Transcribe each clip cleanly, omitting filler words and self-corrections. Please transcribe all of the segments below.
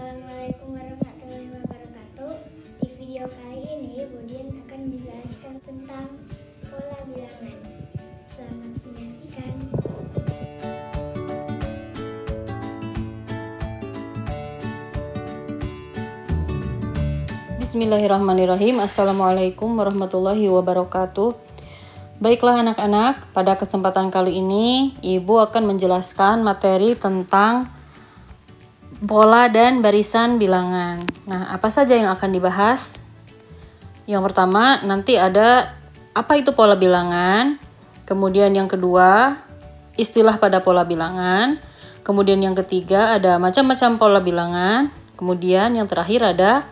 Assalamualaikum warahmatullahi wabarakatuh. Di video kali ini Budin akan menjelaskan tentang pola bilangan. Selamat menyaksikan. Bismillahirrahmanirrahim. Assalamualaikum warahmatullahi wabarakatuh. Baiklah anak-anak, pada kesempatan kali ini Ibu akan menjelaskan materi tentang pola dan barisan bilangan. Nah, apa saja yang akan dibahas? Yang pertama, nanti ada apa itu pola bilangan. Kemudian yang kedua, istilah pada pola bilangan. Kemudian yang ketiga, ada macam-macam pola bilangan. Kemudian yang terakhir ada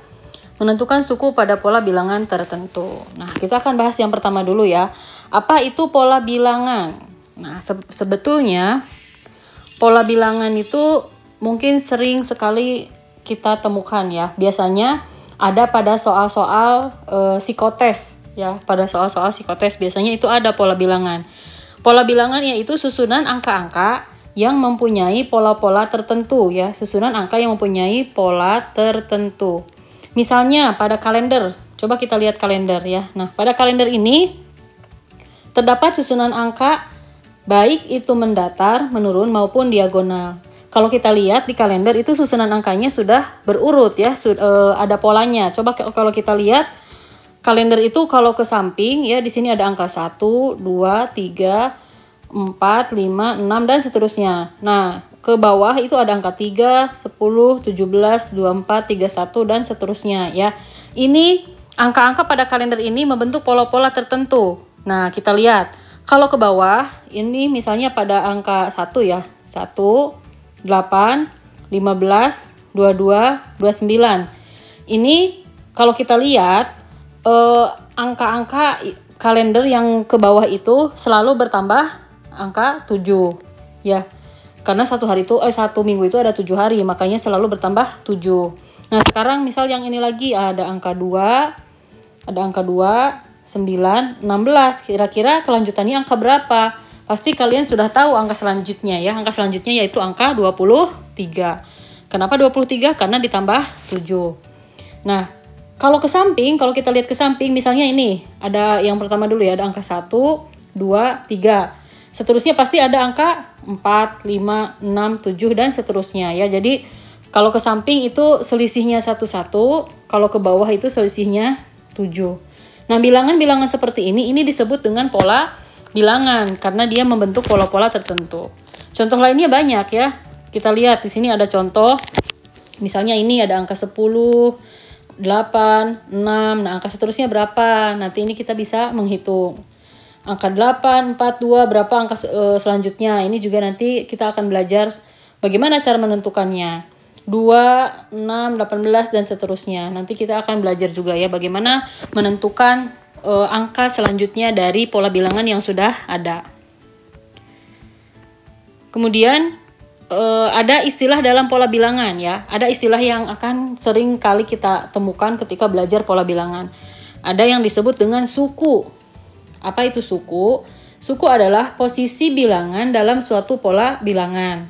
menentukan suku pada pola bilangan tertentu. Nah, kita akan bahas yang pertama dulu ya. Apa itu pola bilangan? Nah, sebetulnya pola bilangan itu mungkin sering sekali kita temukan ya. Biasanya ada pada soal-soal psikotes ya. Pada soal-soal psikotes biasanya itu ada pola bilangan. Pola bilangan yaitu susunan angka-angka yang mempunyai pola-pola tertentu ya. Susunan angka yang mempunyai pola tertentu. Misalnya pada kalender. Coba kita lihat kalender ya. Nah, pada kalender ini terdapat susunan angka baik itu mendatar, menurun maupun diagonal. Kalau kita lihat di kalender itu susunan angkanya sudah berurut ya, ada polanya. Coba kalau kita lihat kalender itu kalau ke samping ya, di sini ada angka 1, 2, 3, 4, 5, 6 dan seterusnya. Nah, ke bawah itu ada angka 3, 10, 17, 24, 31 dan seterusnya ya. Ini angka-angka pada kalender ini membentuk pola-pola tertentu. Nah, kita lihat. Kalau ke bawah ini misalnya pada angka 1 ya. 1 8, 15, 22, 29. Ini kalau kita lihat angka-angka kalender yang ke bawah itu selalu bertambah angka 7 ya. Karena satu minggu itu ada 7 hari, makanya selalu bertambah 7. Nah, sekarang misal yang ini lagi ada angka 2, 9, 16. Kira-kira kelanjutannya angka berapa? Pasti kalian sudah tahu angka selanjutnya ya. Angka selanjutnya yaitu angka 23. Kenapa 23? Karena ditambah 7. Nah, kalau ke samping, kalau kita lihat ke samping, misalnya ini, ada yang pertama dulu ya, ada angka 1, 2, 3. Seterusnya pasti ada angka 4, 5, 6, 7, dan seterusnya ya. Jadi, kalau ke samping itu selisihnya 1, 1. Kalau ke bawah itu selisihnya 7. Nah, bilangan-bilangan seperti ini disebut dengan pola bilangan karena dia membentuk pola-pola tertentu. Contoh lainnya banyak ya. Kita lihat di sini ada contoh. Misalnya ini ada angka 10, 8, 6. Nah, angka seterusnya berapa? Nanti ini kita bisa menghitung. Angka 8, 4, 2, berapa angka selanjutnya? Ini juga nanti kita akan belajar bagaimana cara menentukannya. 2, 6, 18 dan seterusnya. Nanti kita akan belajar juga ya bagaimana menentukan angka selanjutnya dari pola bilangan yang sudah ada. Kemudian ada istilah dalam pola bilangan ya. Ada istilah yang akan sering kali kita temukan ketika belajar pola bilangan. Ada yang disebut dengan suku. Apa itu suku? Suku adalah posisi bilangan dalam suatu pola bilangan.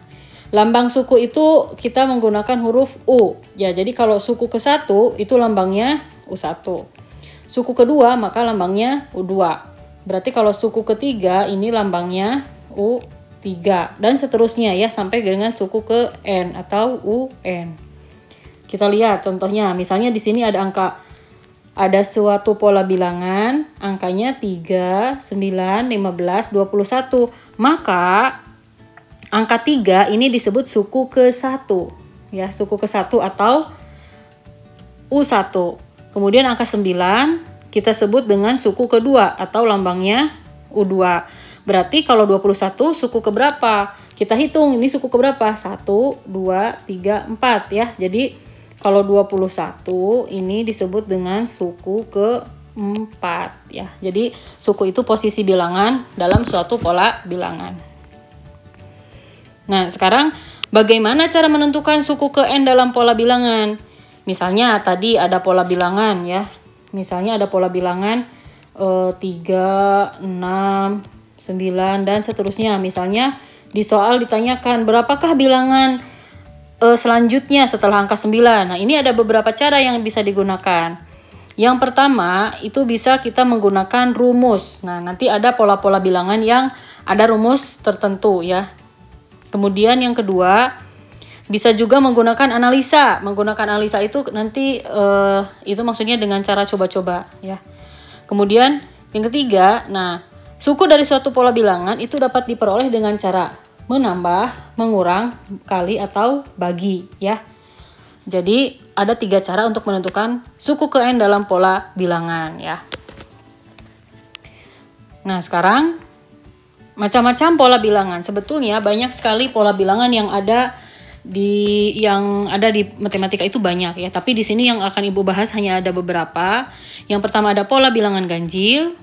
Lambang suku itu kita menggunakan huruf U. Ya, jadi kalau suku ke-1 itu lambangnya U1. Suku kedua maka lambangnya U2. Berarti kalau suku ketiga ini lambangnya U3 dan seterusnya ya sampai dengan suku ke N atau UN. Kita lihat contohnya, misalnya di sini ada suatu pola bilangan, angkanya 3, 9, 15, 21. Maka angka 3 ini disebut suku ke-1 ya, suku ke-1 atau U1. Kemudian angka 9 kita sebut dengan suku kedua atau lambangnya U2. Berarti kalau 21 suku keberapa? Kita hitung ini suku keberapa? 1, 2, 3, 4 ya. Jadi kalau 21 ini disebut dengan suku ke-4 ya. Jadi suku itu posisi bilangan dalam suatu pola bilangan. Nah, sekarang bagaimana cara menentukan suku ke N dalam pola bilangan? Misalnya tadi ada pola bilangan ya. Misalnya ada pola bilangan 3, 6, 9 dan seterusnya. Misalnya di soal ditanyakan berapakah bilangan selanjutnya setelah angka 9. Nah, ini ada beberapa cara yang bisa digunakan. Yang pertama, itu bisa kita menggunakan rumus. Nah, nanti ada pola-pola bilangan yang ada rumus tertentu ya. Kemudian yang kedua, bisa juga menggunakan analisa. Menggunakan analisa itu nanti itu maksudnya dengan cara coba-coba ya. Kemudian yang ketiga, nah, suku dari suatu pola bilangan itu dapat diperoleh dengan cara menambah, mengurang, kali, atau bagi ya. Jadi ada 3 cara untuk menentukan suku ke N dalam pola bilangan ya. Nah, sekarang macam-macam pola bilangan. Sebetulnya banyak sekali pola bilangan yang ada di matematika itu banyak ya. Tapi di sini yang akan Ibu bahas hanya ada beberapa. Yang pertama ada pola bilangan ganjil,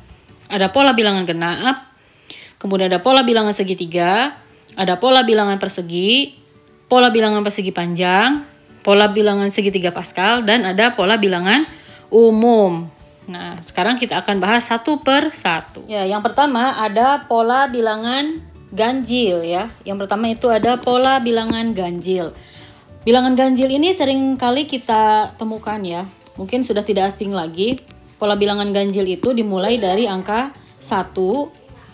ada pola bilangan genap, kemudian ada pola bilangan segitiga, ada pola bilangan persegi panjang, pola bilangan segitiga Pascal, dan ada pola bilangan umum. Nah, sekarang kita akan bahas satu per satu. Ya, yang pertama ada pola bilangan ganjil ya. Yang pertama itu ada pola bilangan ganjil. Bilangan ganjil ini sering kali kita temukan ya. Mungkin sudah tidak asing lagi. Pola bilangan ganjil itu dimulai dari angka 1,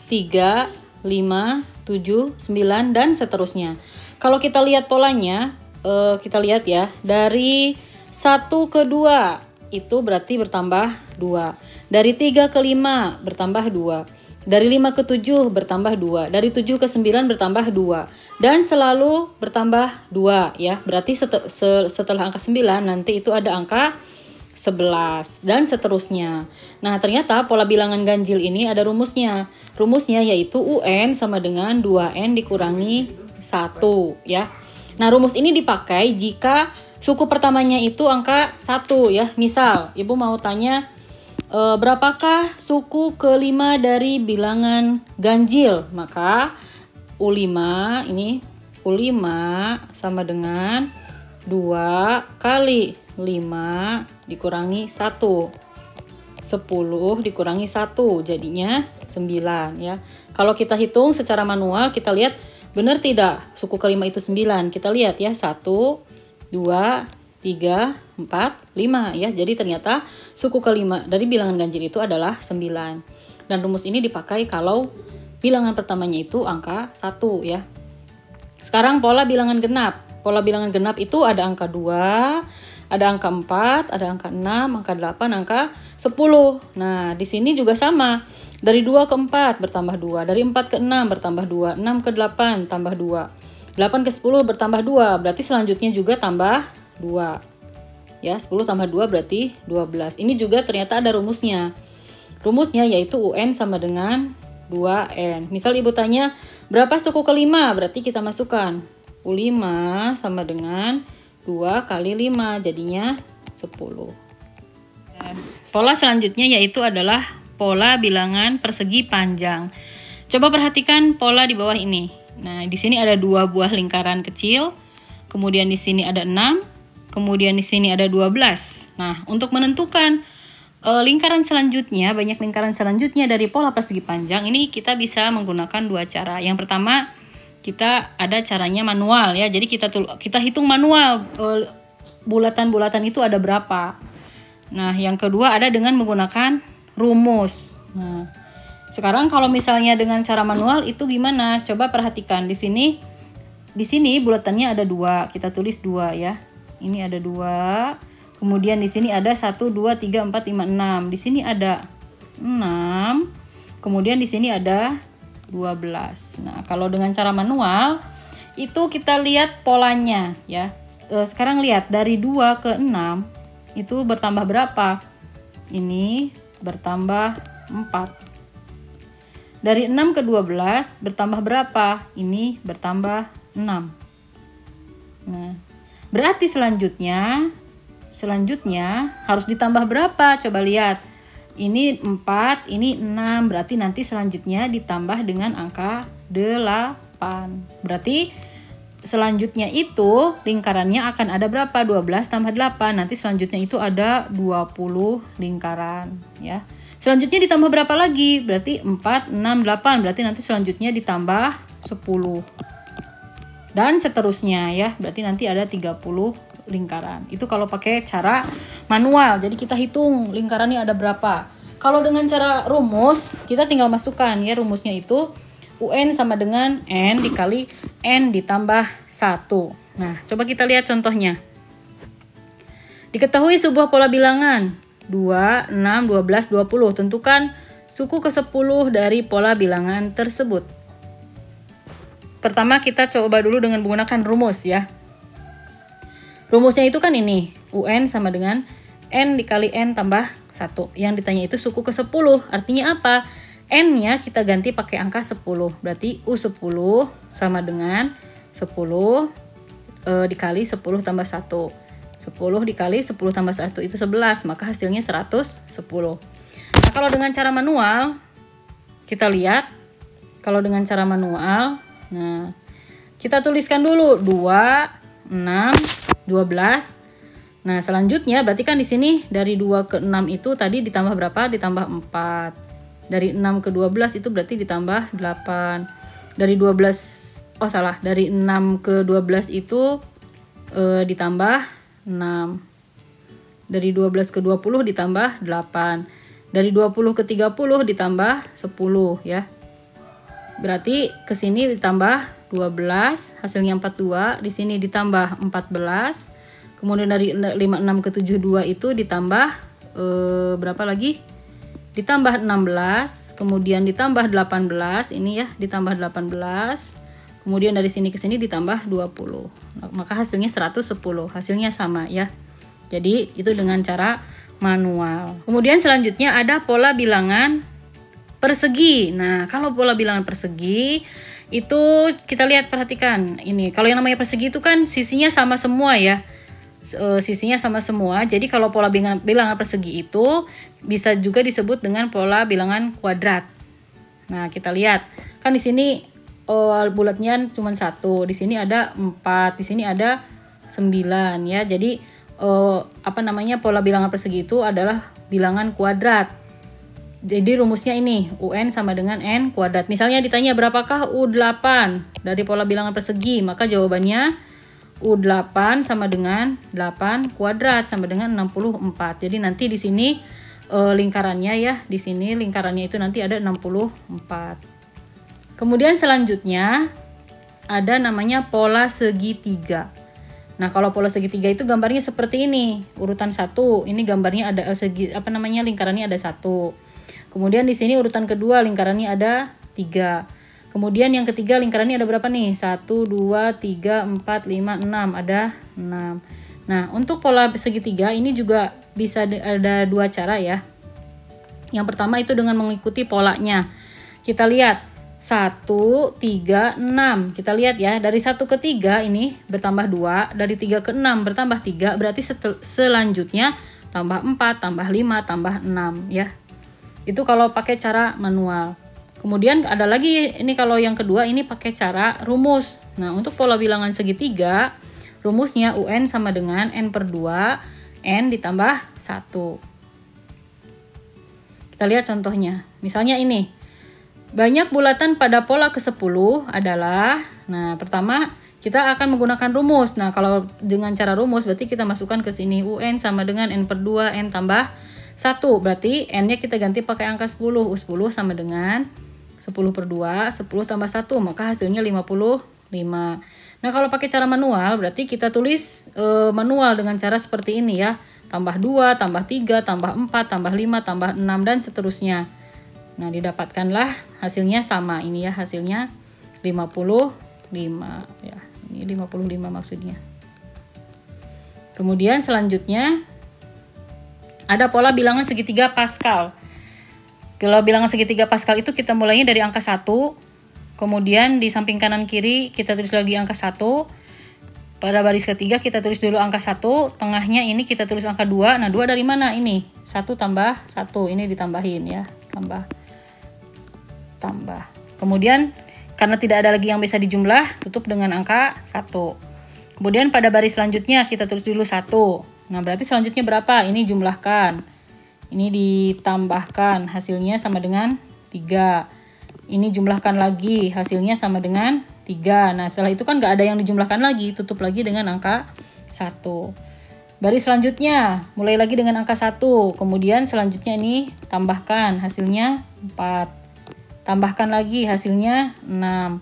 3, 5, 7, 9, dan seterusnya. Kalau kita lihat polanya, kita lihat ya, dari 1 ke 2 itu berarti bertambah 2. Dari 3 ke 5 bertambah 2. Dari 5 ke 7 bertambah 2. Dari 7 ke 9 bertambah 2. Dan selalu bertambah 2 ya. Berarti setelah angka 9 nanti itu ada angka 11 dan seterusnya. Nah, ternyata pola bilangan ganjil ini ada rumusnya. Rumusnya yaitu UN sama dengan 2N dikurangi 1 ya. Nah, rumus ini dipakai jika suku pertamanya itu angka 1 ya. Misal, Ibu mau tanya berapakah suku kelima dari bilangan ganjil? Maka U5 ini U5 sama dengan 2 kali 5 dikurangi 1. 10 dikurangi 1 jadinya 9 ya. Kalau kita hitung secara manual kita lihat benar tidak suku kelima itu 9. Kita lihat ya 1, 2, 3, 4, 5 ya. Jadi ternyata suku kelima dari bilangan ganjil itu adalah 9. Dan rumus ini dipakai kalau bilangan pertamanya itu angka 1 ya. Sekarang pola bilangan genap. Pola bilangan genap itu ada angka 2, ada angka 4, ada angka 6, angka 8, angka 10. Nah, di sini juga sama. Dari 2 ke 4 bertambah 2, dari 4 ke 6 bertambah 2, 6 ke 8 tambah 2, 8 ke 10 bertambah 2, berarti selanjutnya juga tambah 2. Ya, 10 tambah 2 berarti 12. Ini juga ternyata ada rumusnya. Rumusnya yaitu UN sama dengan 2N. Misal Ibu tanya, berapa suku kelima? Berarti kita masukkan U5 sama dengan 2 kali 5, jadinya 10. Pola selanjutnya yaitu adalah pola bilangan persegi panjang. Coba perhatikan pola di bawah ini. Nah, di sini ada 2 buah lingkaran kecil, kemudian di sini ada 6, kemudian di sini ada 12. Nah, untuk menentukan lingkaran selanjutnya, banyak lingkaran selanjutnya dari pola persegi panjang, ini kita bisa menggunakan 2 cara. Yang pertama, kita ada caranya manual ya. Jadi kita hitung manual bulatan-bulatan itu ada berapa. Nah, yang kedua ada dengan menggunakan rumus. Nah, sekarang kalau misalnya dengan cara manual itu gimana? Coba perhatikan di sini. Di sini bulatannya ada 2. Kita tulis 2 ya. Ini ada 2. Kemudian di sini ada 1 2 3 4 5 6. Di sini ada 6. Kemudian di sini ada 12. Nah, kalau dengan cara manual itu kita lihat polanya ya. Sekarang lihat dari 2 ke 6 itu bertambah berapa? Ini bertambah 4. Dari 6 ke 12 bertambah berapa? Ini bertambah 6. Nah, berarti selanjutnya harus ditambah berapa? Coba lihat. Ini 4, ini 6, berarti nanti selanjutnya ditambah dengan angka 8. Berarti selanjutnya itu lingkarannya akan ada berapa? 12 tambah 8, nanti selanjutnya itu ada 20 lingkaran ya. Selanjutnya ditambah berapa lagi? Berarti 4, 6, 8, berarti nanti selanjutnya ditambah 10. dan seterusnya ya. Berarti nanti ada 30 lingkaran. Itu kalau pakai cara manual. Jadi kita hitung lingkarannya ada berapa. Kalau dengan cara rumus, kita tinggal masukkan ya, rumusnya itu UN sama dengan N dikali N ditambah 1. Nah, coba kita lihat contohnya. Diketahui sebuah pola bilangan 2, 6, 12, 20. Tentukan suku ke-10 dari pola bilangan tersebut. Pertama kita coba dulu dengan menggunakan rumus ya. Rumusnya itu kan ini, UN sama dengan N dikali N tambah 1. Yang ditanya itu suku ke-10. Artinya apa? N-nya kita ganti pakai angka 10. Berarti U10 sama dengan 10 dikali 10 tambah 1. 10 dikali 10 tambah 1 itu 11. Maka hasilnya 110. Nah, kalau dengan cara manual, kita lihat. Kalau dengan cara manual, nah, kita tuliskan dulu 2, 6, 12. Nah, selanjutnya berarti kan di sini dari 2 ke 6 itu tadi ditambah berapa? Ditambah 4. Dari 6 ke 12 itu berarti ditambah 8. Dari 12, dari 6 ke 12 itu ditambah 6. Dari 12 ke 20 ditambah 8. Dari 20 ke 30 ditambah 10 ya. Berarti ke sini ditambah 12, hasilnya 42. Di sini ditambah 14. Kemudian dari 56 ke 72 itu ditambah berapa lagi? Ditambah 16, kemudian ditambah 18, ini ya, ditambah 18. Kemudian dari sini ke sini ditambah 20. Nah, maka hasilnya 110. Hasilnya sama ya. Jadi itu dengan cara manual. Kemudian selanjutnya ada pola bilangan persegi. Nah, kalau pola bilangan persegi itu kita lihat, perhatikan ini. Kalau yang namanya persegi itu kan sisinya sama semua ya. Sisinya sama semua. Jadi kalau pola bilangan persegi itu bisa juga disebut dengan pola bilangan kuadrat. Nah, kita lihat. Kan di sini bulatnya cuma 1. Di sini ada 4, di sini ada 9 ya. Jadi pola bilangan persegi itu adalah bilangan kuadrat. Jadi rumusnya ini, UN sama dengan N kuadrat. Misalnya ditanya berapakah U8 dari pola bilangan persegi, maka jawabannya U8 sama dengan 8 kuadrat sama dengan 64. Jadi nanti di sini lingkarannya ya, di sini lingkarannya itu nanti ada 64. Kemudian selanjutnya ada namanya pola segitiga. Nah, kalau pola segitiga itu gambarnya seperti ini, urutan 1. Ini gambarnya ada lingkarannya ada 1. Kemudian di sini urutan kedua lingkarannya ada 3. Kemudian yang ketiga lingkarannya ada berapa nih? 1, 2, 3, 4, 5, 6. Ada 6. Nah, untuk pola segitiga ini juga bisa ada 2 cara ya. Yang pertama itu dengan mengikuti polanya. Kita lihat 1, 3, 6. Kita lihat ya, dari 1 ke 3 ini bertambah 2. Dari 3 ke 6 bertambah 3. Berarti selanjutnya tambah 4, tambah 5, tambah 6 ya. Itu kalau pakai cara manual. Kemudian ada lagi ini kalau yang kedua ini pakai cara rumus. Nah, untuk pola bilangan segitiga, rumusnya UN sama dengan N/2 N ditambah 1. Kita lihat contohnya. Misalnya ini. Banyak bulatan pada pola ke-10 adalah, nah pertama kita akan menggunakan rumus. Nah, kalau dengan cara rumus berarti kita masukkan ke sini UN sama dengan N/2 N tambah 1. Berarti N-nya kita ganti pakai angka 10. U10 sama dengan 10/2, 10 tambah 1, maka hasilnya 55. Nah, kalau pakai cara manual, berarti kita tulis manual dengan cara seperti ini ya. Tambah 2, tambah 3, tambah 4, tambah 5, tambah 6, dan seterusnya. Nah, didapatkanlah hasilnya sama. Ini ya, hasilnya 55. Ya, ini 55 maksudnya. Kemudian selanjutnya, ada pola bilangan segitiga Pascal. Kalau bilangan segitiga Pascal itu kita mulainya dari angka 1, kemudian di samping kanan kiri kita tulis lagi angka 1. Pada baris ketiga kita tulis dulu angka 1, tengahnya ini kita tulis angka 2. Nah, 2 dari mana? Ini 1 tambah 1, ini ditambahin ya, tambah. Kemudian karena tidak ada lagi yang bisa dijumlah, tutup dengan angka 1. Kemudian pada baris selanjutnya kita tulis dulu 1. Nah, berarti selanjutnya berapa? Ini jumlahkan. Ini ditambahkan, hasilnya sama dengan 3. Ini jumlahkan lagi, hasilnya sama dengan 3. Nah, setelah itu kan nggak ada yang dijumlahkan lagi, tutup lagi dengan angka 1. Baris selanjutnya, mulai lagi dengan angka 1. Kemudian selanjutnya ini tambahkan, hasilnya 4. Tambahkan lagi, hasilnya 6.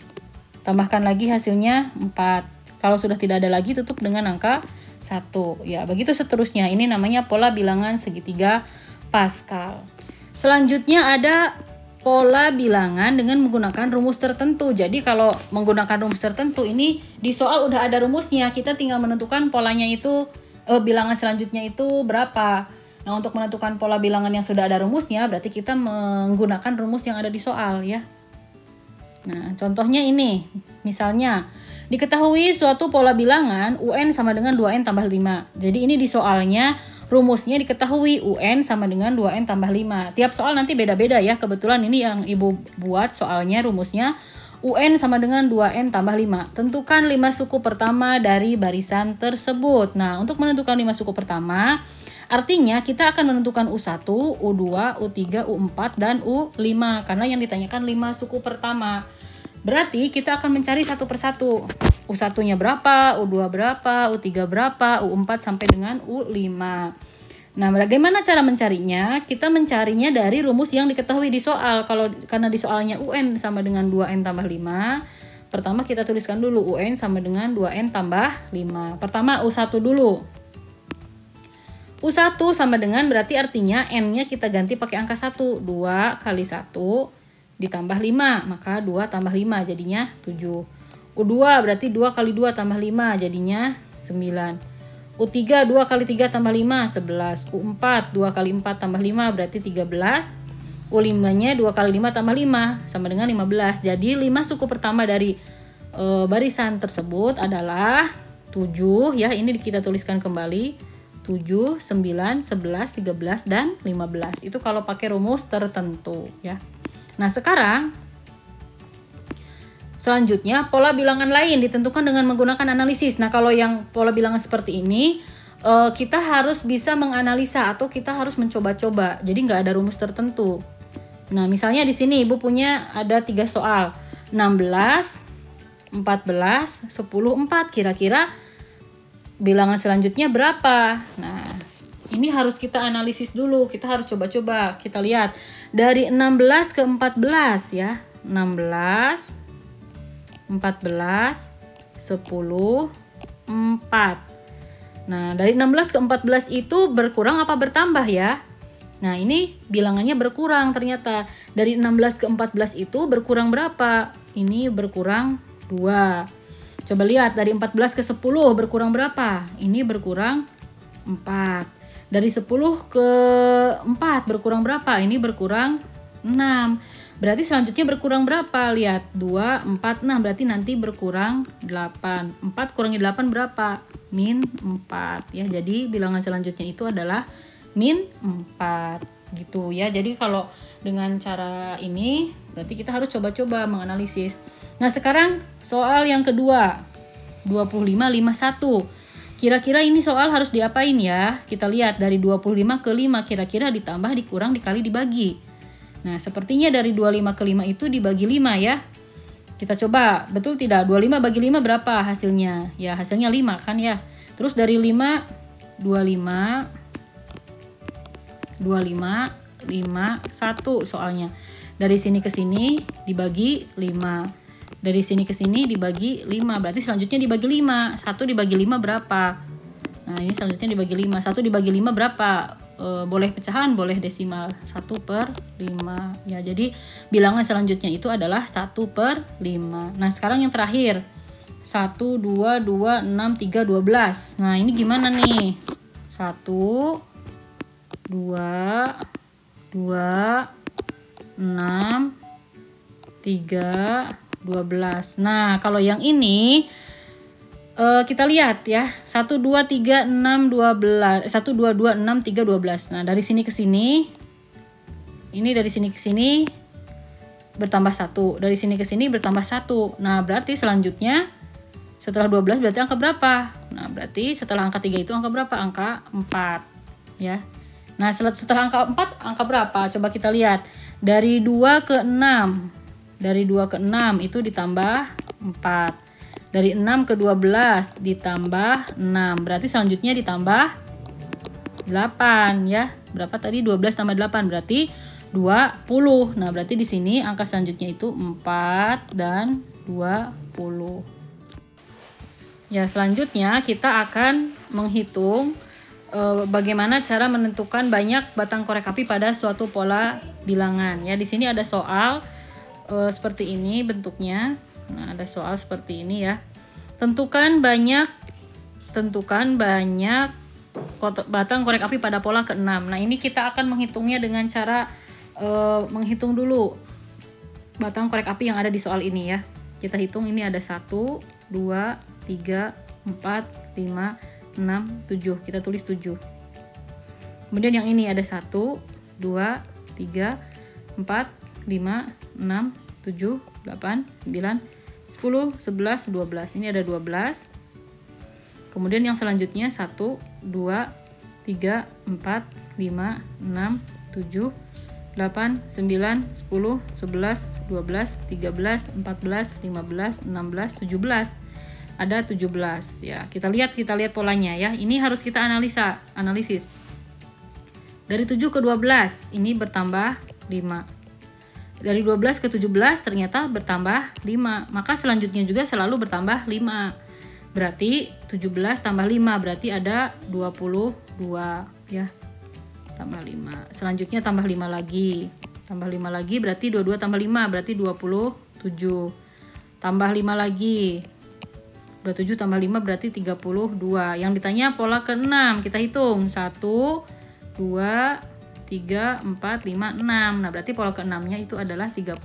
Tambahkan lagi, hasilnya 4. Kalau sudah tidak ada lagi, tutup dengan angka 1. Ya, begitu seterusnya. Ini namanya pola bilangan segitiga Pascal. Selanjutnya ada pola bilangan dengan menggunakan rumus tertentu. Jadi kalau menggunakan rumus tertentu ini di soal udah ada rumusnya, kita tinggal menentukan polanya itu bilangan selanjutnya itu berapa. Nah, untuk menentukan pola bilangan yang sudah ada rumusnya berarti kita menggunakan rumus yang ada di soal ya. Nah, contohnya ini. Misalnya, diketahui suatu pola bilangan UN sama dengan 2N tambah 5. Jadi ini di soalnya rumusnya diketahui UN sama dengan 2N tambah 5. Tiap soal nanti beda-beda ya. Kebetulan ini yang Ibu buat soalnya rumusnya UN sama dengan 2N tambah 5. Tentukan 5 suku pertama dari barisan tersebut. Nah, untuk menentukan 5 suku pertama, artinya kita akan menentukan U1, U2, U3, U4, dan U5. Karena yang ditanyakan 5 suku pertama. Berarti kita akan mencari satu persatu. U1-nya berapa, U2 berapa, U3 berapa, U4 sampai dengan U5. Nah, bagaimana cara mencarinya? Kita mencarinya dari rumus yang diketahui di soal. Karena di soalnya UN sama dengan 2N tambah 5, pertama kita tuliskan dulu UN sama dengan 2N tambah 5. Pertama U1 dulu. U1 sama dengan berarti artinya N-nya kita ganti pakai angka 1. 2 kali 1 ditambah 5, maka 2 tambah 5 jadinya 7. U2 berarti 2 kali 2 tambah 5 jadinya 9. U3 2 kali 3 tambah 5 11. U4 2 kali 4 tambah 5 berarti 13. U5-nya 2 kali 5 tambah 5 sama dengan 15. Jadi 5 suku pertama dari barisan tersebut adalah 7 ya. Ini kita tuliskan kembali 7, 9, 11, 13 dan 15. Itu kalau pakai rumus tertentu ya. Nah, sekarang selanjutnya pola bilangan lain ditentukan dengan menggunakan analisis. Nah, kalau yang pola bilangan seperti ini kita harus bisa menganalisa atau kita harus mencoba-coba. Jadi nggak ada rumus tertentu. Nah, misalnya di sini Ibu punya ada 3 soal. 16, 14, 10, 4. Kira-kira bilangan selanjutnya berapa? Nah, ini harus kita analisis dulu. Kita harus coba-coba. Kita lihat dari 16 ke 14 ya. 16, 14, 10, 4. Nah, dari 16 ke 14 itu berkurang apa bertambah ya? Nah, ini bilangannya berkurang ternyata. Dari 16 ke 14 itu berkurang berapa? Ini berkurang 2. Coba lihat dari 14 ke 10 berkurang berapa? Ini berkurang 4. Dari 10 ke 4 berkurang berapa? Ini berkurang 6. Berarti selanjutnya berkurang berapa? Lihat, 2, 4, 6. Berarti nanti berkurang 8. 4 kurangi 8 berapa? Min 4. Ya, jadi bilangan selanjutnya itu adalah min 4. Gitu ya. Jadi kalau dengan cara ini, berarti kita harus coba-coba menganalisis. Nah, sekarang soal yang kedua. 25, 51. Kira-kira ini soal harus diapain ya? Kita lihat dari 25 ke 5 kira-kira ditambah, dikurang, dikali, dibagi. Nah, sepertinya dari 25 ke 5 itu dibagi 5 ya. Kita coba, betul tidak? 25 bagi 5 berapa hasilnya? Ya, hasilnya 5 kan ya. Terus dari 5, 25, 25, 5, 1 soalnya. Dari sini ke sini dibagi 5. Dari sini ke sini dibagi 5. Berarti selanjutnya dibagi 5. 1 dibagi 5 berapa? Nah, ini selanjutnya dibagi 5. 1 dibagi 5 berapa? Boleh pecahan, boleh desimal. 1/5. Ya, jadi bilangan selanjutnya itu adalah 1/5. Nah, sekarang yang terakhir. 1, 2, 2, 6, 3, 12. Nah, ini gimana nih? 1, 2, 2, 6, 3, 12. Nah, kalau yang ini kita lihat ya. 1, 2, 3, 6, 12. 1, 2, 2, 6, 3, 12. Nah, dari sini ke sini. Ini dari sini ke sini bertambah 1. Dari sini ke sini bertambah 1. Nah, berarti selanjutnya setelah 12 berarti angka berapa? Nah, berarti setelah angka 3 itu angka berapa? Angka 4. Ya. Nah, setelah angka 4 angka berapa? Coba kita lihat. Dari 2 ke 6. Dari 2 ke 6 itu ditambah 4. Dari 6 ke 12 ditambah 6. Berarti selanjutnya ditambah 8 ya. Berapa tadi? 12 tambah 8 berarti 20. Nah, berarti di sini angka selanjutnya itu 4 dan 20. Ya, selanjutnya kita akan menghitung bagaimana cara menentukan banyak batang korek api pada suatu pola bilangan. Ya, di sini ada soal seperti ini bentuknya. Nah, ada soal seperti ini ya. Tentukan banyak batang korek api pada pola ke-6. Nah, ini kita akan menghitungnya dengan cara menghitung dulu batang korek api yang ada di soal ini ya. Kita hitung, ini ada 1, 2, 3, 4, 5, 6, 7. Kita tulis 7. Kemudian yang ini ada 1, 2, 3, 4, 5, 6, 7, 8, 9, 10, 11, 12. Ini ada 12. Kemudian yang selanjutnya 1, 2, 3, 4, 5, 6, 7, 8, 9, 10, 11, 12, 13, 14, 15, 16, 17. Ada 17 ya. Kita lihat polanya ya. Ini harus kita analisis. Dari 7 ke 12 ini bertambah 5. Dari 12 ke 17 ternyata bertambah 5. Maka selanjutnya juga selalu bertambah 5. Berarti 17 tambah 5 berarti ada 22 ya. Tambah 5. Selanjutnya tambah 5 lagi. Tambah 5 lagi berarti 22 tambah 5 berarti 27. Tambah 5 lagi. 27 tambah 5 berarti 32. Yang ditanya pola ke-6. Kita hitung. 1, 2, 3, 4, 5, 6. Nah, berarti pola ke-6-nya itu adalah 32.